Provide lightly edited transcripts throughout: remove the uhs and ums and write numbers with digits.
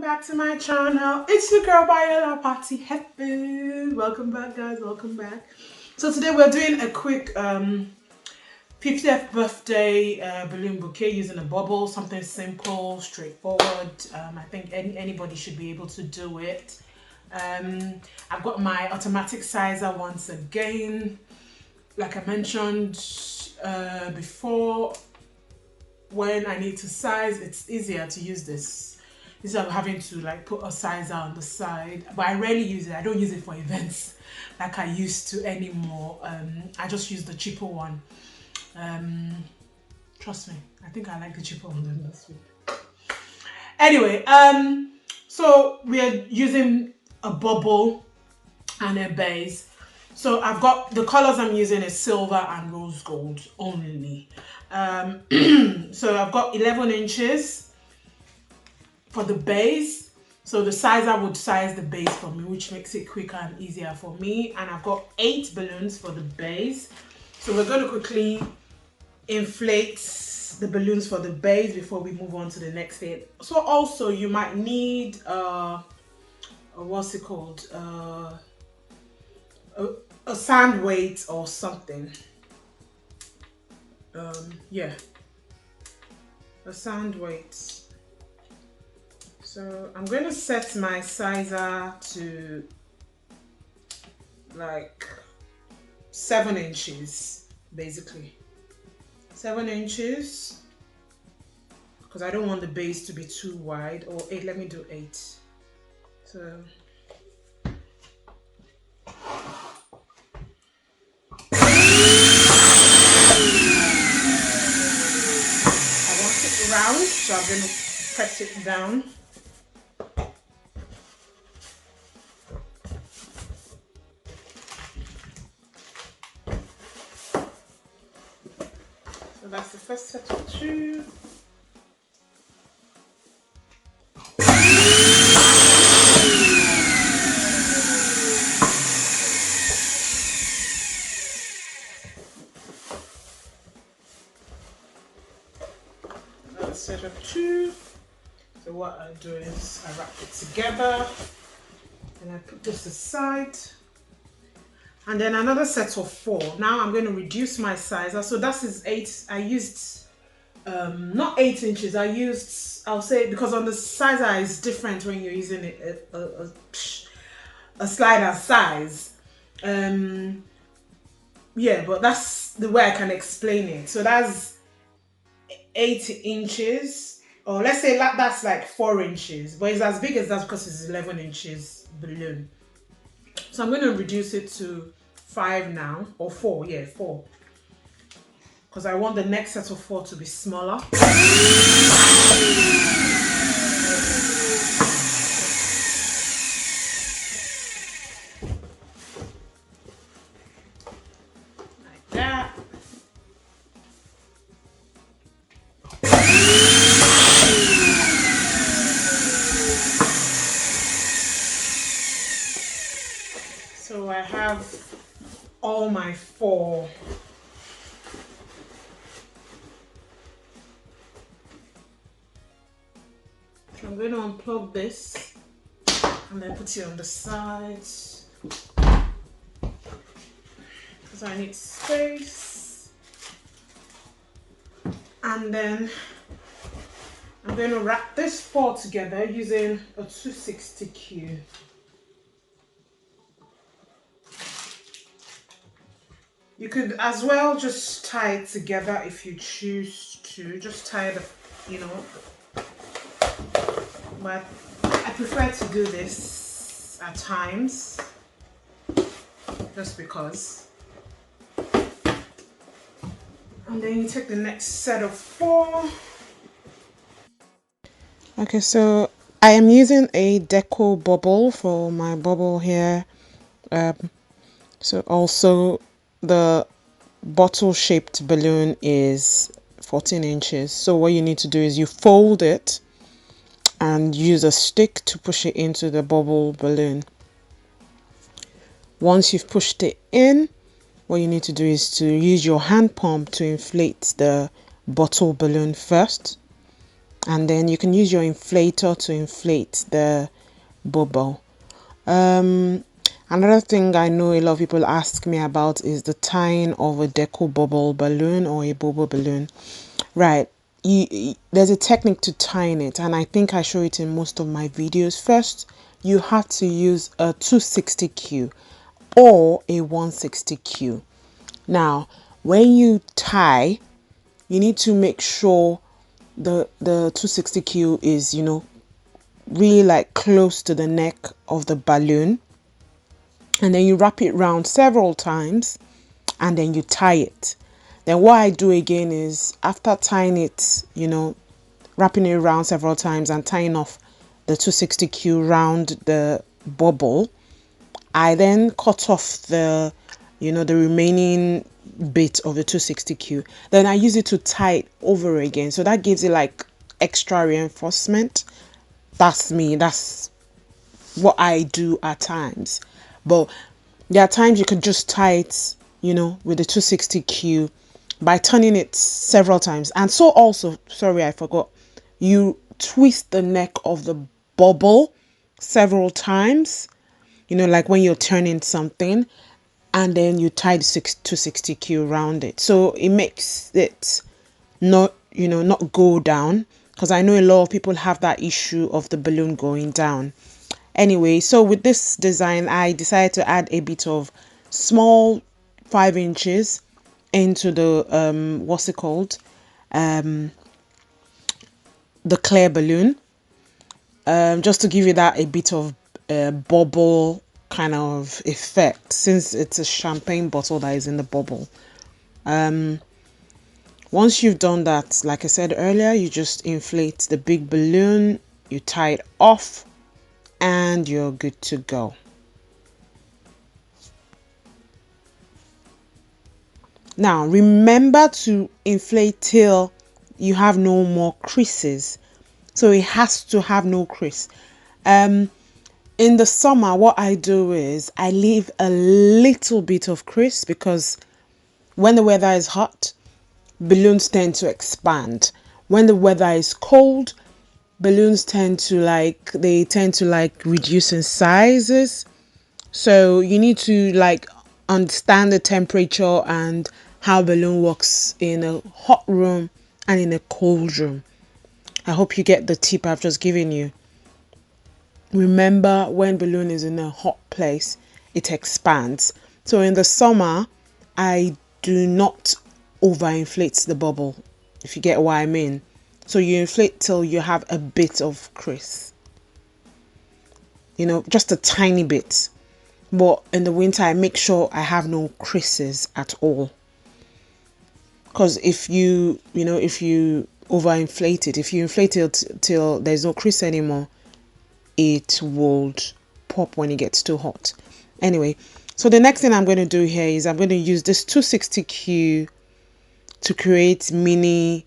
back to my channel. It's your girl Viola Party Happy. Welcome back, guys. Welcome back. So today we're doing a quick 50th birthday balloon bouquet using a bubble. Something simple, straightforward. I think anybody should be able to do it. I've got my automatic sizer once again. Like I mentioned before, when I need to size, it's easier to use this instead of having to like put a sizer on the side. But I rarely use it. I don't use it for events like I used to anymore. I just use the cheaper one. Trust me, I think I like the cheaper one than this one. Anyway, so we are using a bubble and a base. So I've got the colors I'm using is silver and rose gold only. So I've got 11 inches for the base. So the sizer would size the base for me, which makes it quicker and easier for me. And I've got 8 balloons for the base. So we're going to quickly inflate the balloons for the base before we move on to the next thing. So also you might need what's it called? A sand weight or something. Yeah, a sand weight. So I'm going to set my sizer to like 7 inches, basically 7 inches, because I don't want the base to be too wide. Or 8, let me do 8. So round, so I'm going to press it down. So that's the first set of 2. Set of 2. So what I do is I wrap it together and I put this aside, and then another set of 4. Now I'm going to reduce my sizer. So that is 8. I used not 8 inches. I'll say, because on the sizer is different when you're using a slider size. Yeah, but that's the way I can explain it. So that's 8 inches, or let's say that's like 4 inches, but it's as big as that because it's 11 inches balloon. So I'm going to reduce it to 5 now, or 4. Yeah, 4, because I want the next set of 4 to be smaller. Like that. So I have all my 4. So I'm going to unplug this and then put it on the sides because I need space. And then I'm going to wrap this 4 together using a 260Q. You could as well just tie it together if you choose to. Just tie the, but I prefer to do this at times, just because. And then you take the next set of 4. Okay, so I am using a deco bubble for my bubble here. So also the bottle shaped balloon is 14 inches. So what you need to do is you fold it and use a stick to push it into the bubble balloon. Once you've pushed it in, what you need to do is to use your hand pump to inflate the bottle balloon first. and then you can use your inflator to inflate the bubble. Another thing I know a lot of people ask me about is the tying of a deco bubble balloon or a bubble balloon. Right, there's a technique to tying it, and I think I show it in most of my videos. First, you have to use a 260Q or a 160Q. Now, when you tie, you need to make sure the 260Q is, really like close to the neck of the balloon, and then you wrap it round several times, and then you tie it. Then what I do again is, after tying it, wrapping it around several times and tying off the 260Q round the bubble, I then cut off the remaining bit of the 260Q. Then I use it to tie it over again, so that gives it like extra reinforcement. That's me, that's what I do at times. But there are times you could just tie it, with the 260Q by turning it several times. And so also, sorry, I forgot, you twist the neck of the bubble several times, like when you're turning something, and then you tie the 260Q around it. So it makes it not go down, because I know a lot of people have that issue of the balloon going down. Anyway, so with this design, I decided to add a bit of small 5 inches into the what's it called, the clear balloon, just to give you that a bit of bubble kind of effect, since it's a champagne bottle that is in the bubble. Once you've done that, like I said earlier, you just inflate the big balloon, you tie it off, and you're good to go. Now remember to inflate till you have no more creases. So it has to have no crease. In the summer, what I do is I leave a little bit of crease, because when the weather is hot, balloons tend to expand. When the weather is cold, balloons tend to reduce in sizes. So you need to understand the temperature and how balloon works in a hot room and in a cold room. I hope you get the tip I've just given you. Remember, when balloon is in a hot place, it expands. So in the summer, I do not overinflate the bubble, if you get what I mean. So you inflate till you have a bit of crease, just a tiny bit. But in the winter, I make sure I have no creases at all. Because if you overinflate it, if you inflate it till there's no crease anymore, it will pop when it gets too hot. Anyway, so the next thing I'm going to do here is I'm going to use this 260Q to create mini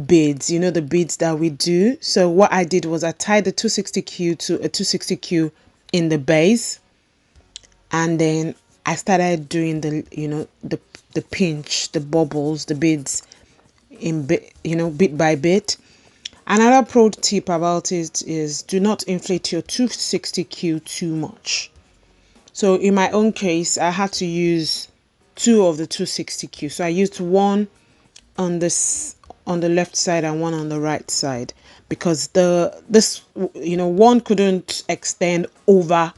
beads, the beads that we do. So what I did was I tied the 260Q to a 260Q in the base, and then I started doing the pinch, the bubbles, the beads in bit by bit. Another pro tip about it is, do not inflate your 260Q too much. So in my own case, I had to use 2 of the 260Q. So I used one on the left side and one on the right side, because one couldn't extend over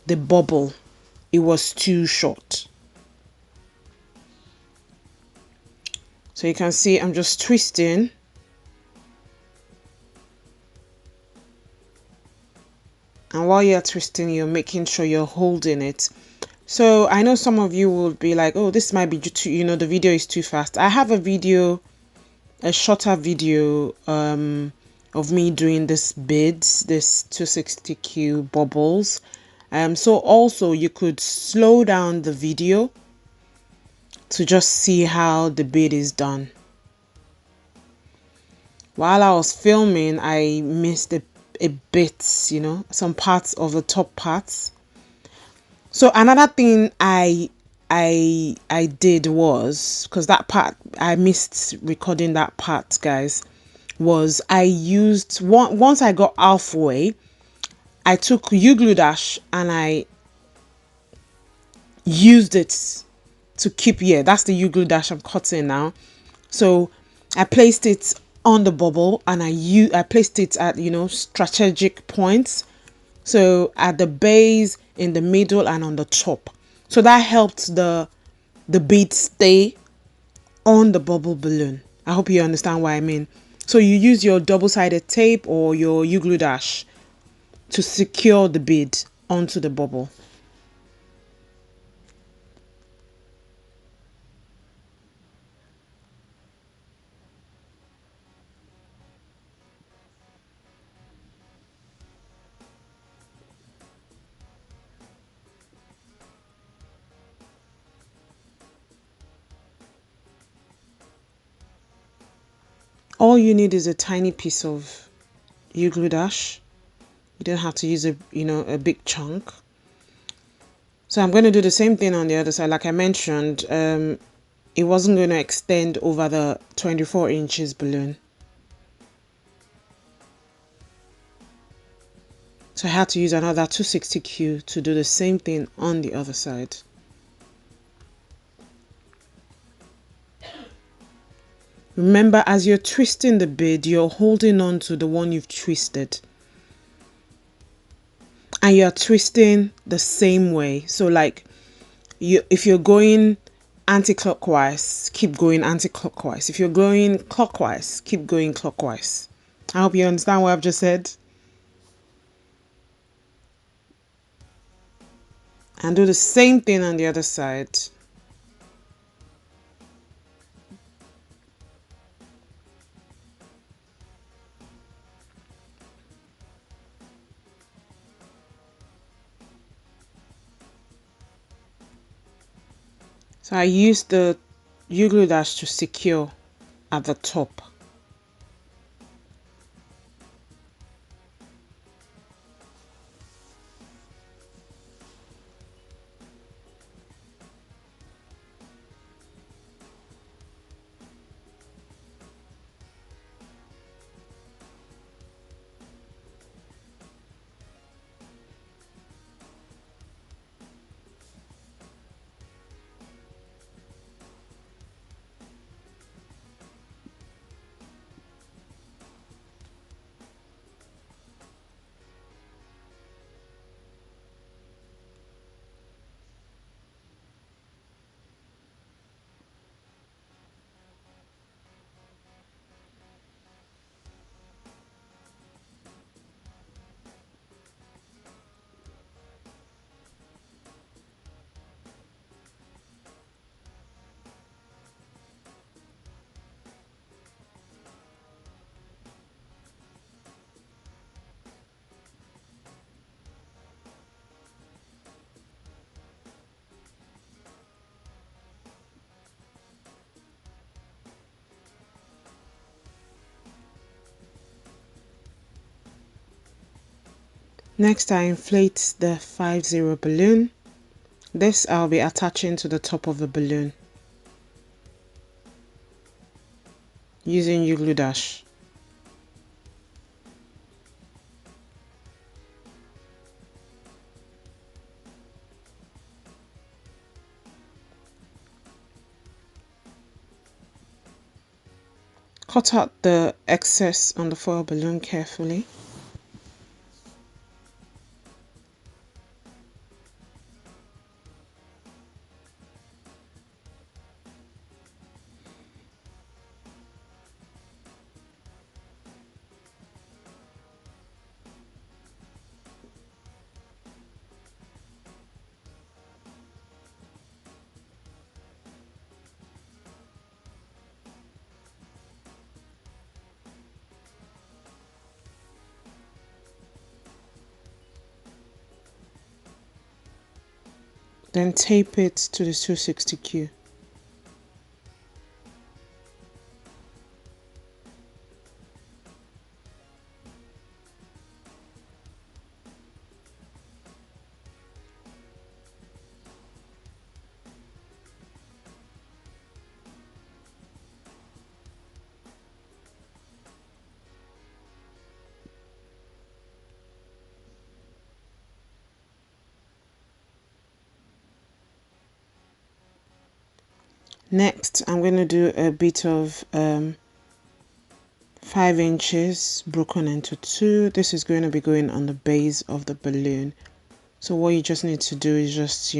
the bubble. It was too short. So you can see I'm just twisting. And while you're twisting, you're making sure you're holding it. So I know some of you will be like, oh, this might be too, the video is too fast. I have a shorter video of me doing this beads, this 260Q bubbles. So also you could slow down the video to just see how the bead is done. While I was filming, I missed a bit, some parts of the top parts. So another thing I did was, because that part I missed recording that part, guys. was I used once I got halfway, I took U-Glue Dash and I used it to keep, yeah, that's the U-Glue Dash I'm cutting now. So I placed it on the bubble and I placed it at, strategic points. So at the base, in the middle, and on the top. So that helped the bead stay on the bubble balloon. I hope you understand what I mean. So you use your double-sided tape or your U-Glue Dash to secure the bead onto the bubble. All you need is a tiny piece of U-Glue Dash. You don't have to use a big chunk. So I'm going to do the same thing on the other side. Like I mentioned, it wasn't going to extend over the 24 inches balloon. So I had to use another 260Q to do the same thing on the other side. Remember, as you're twisting the bead, you're holding on to the one you've twisted. And you're twisting the same way. So like, if you're going anti-clockwise, keep going anti-clockwise. If you're going clockwise, keep going clockwise. I hope you understand what I've just said. And do the same thing on the other side. So I used the U-Glue Dash to secure at the top. Next, I inflate the 50 balloon. This I'll be attaching to the top of the balloon using U-Glue Dash. Cut out the excess on the foil balloon carefully. Then tape it to the 260Q. Next, I'm going to do a bit of 5 inches broken into 2. This is going to be going on the base of the balloon. So what you just need to do is just,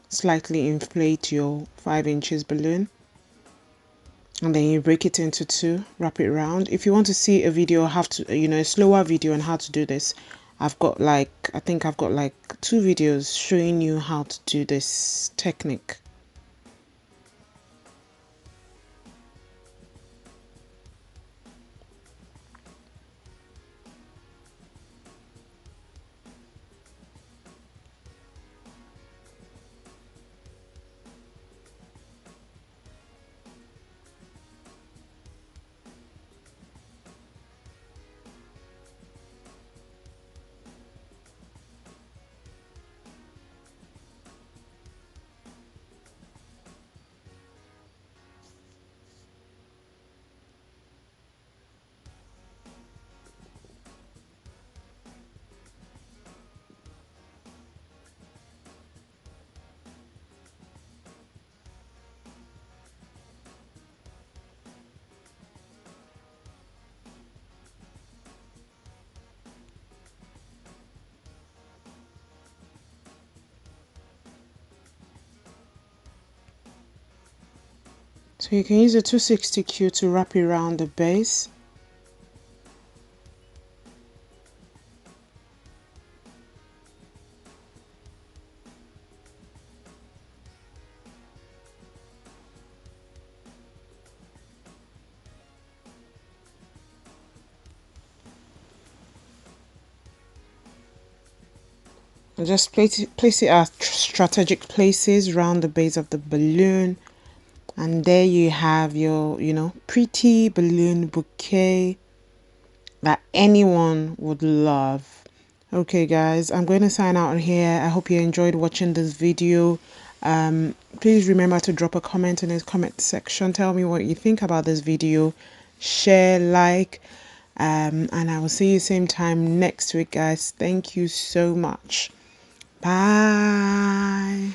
slightly inflate your 5 inches balloon. And then you break it into 2, wrap it around. If you want to see a video, a slower video on how to do this, I think I've got like 2 videos showing you how to do this technique. So you can use a 260Q to wrap it around the base. And just place it at strategic places around the base of the balloon. And there you have your, pretty balloon bouquet that anyone would love. Okay guys, I'm going to sign out here. I hope you enjoyed watching this video. Please remember to drop a comment in the comment section. Tell me what you think about this video. Share, like, and I will see you same time next week guys. Thank you so much. Bye.